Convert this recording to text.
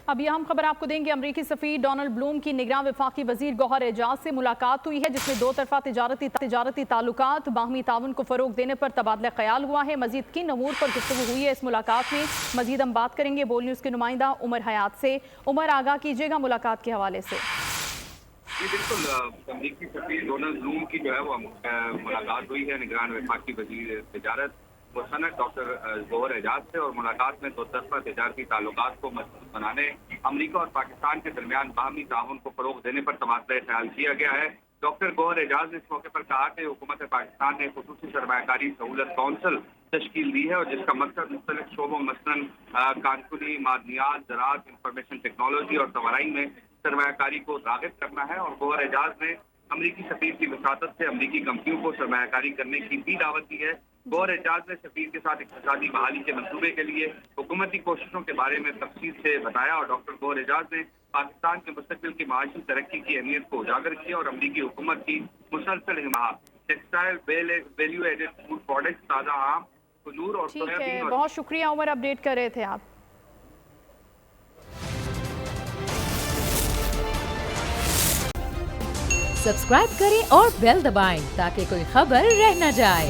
اب یہ ہم خبر آپ کو دیں گے، امریکی سفیر ڈونلڈ بلوم کی نگراں وفاقی وزیر گوہر اعجاز سے ملاقات ہوئی ہے، جس میں دو طرفہ تجارتی تعلقات، باہمی تعاون کو فروغ دینے پر تبادلہ خیال ہوا ہے۔ مزید کن امور پر گفتگو ہوئی ہے اس ملاقات میں، مزید ہم بات کریں گے بول نیوز کے نمائندہ عمر حیات سے۔ عمر، آگاہ کیجیے گا ملاقات کے حوالے سے۔ جی بالکل، امریکی سفیر ڈونلڈ بلوم کی جو ہے وہ ملاقات ہوئی ہے نگران وفاقی وزیر تجارت صنعت ڈاکٹر گوہر اعجاز سے، اور ملاقات میں دو طرفہ تجارتی تعلقات کو مضبوط بنانے، امریکہ اور پاکستان کے درمیان باہمی تعاون کو فروغ دینے پر تبادلہ خیال کیا گیا ہے۔ ڈاکٹر گوہر اعجاز نے اس موقع پر کہا کہ حکومت پاکستان نے خصوصی سرمایہ کاری سہولت کونسل تشکیل دی ہے، اور جس کا مقصد مختلف شعبوں مثلاً کانکنی، معدنیات، زراعت، انفارمیشن ٹیکنالوجی اور توانائی میں سرمایہ کاری کو راغب کرنا ہے۔ اور گوہر اعجاز نے امریکی سفیر کی وساطت سے امریکی کمپنیوں کو سرمایہ کاری کرنے کی بھی دعوت دی ہے۔ گوہر اعجاز نے سفیر کے ساتھ اقتصادی بحالی کے منصوبے کے لیے حکومتی کوششوں کے بارے میں تفصیل سے بتایا، اور ڈاکٹر گوہر اعجاز نے پاکستان کے مستقبل کی معاشی ترقی کی اہمیت کو اجاگر کیا، اور امریکی حکومت کی مسلسل حمایت textile, value added food products, تازہ آم، کھجور اور ٹھیک ہے، بہت شکریہ عمر، اپڈیٹ کر رہے تھے آپ۔ سبسکرائب کریں اور بیل دبائیں تاکہ کوئی خبر رہ نہ جائے۔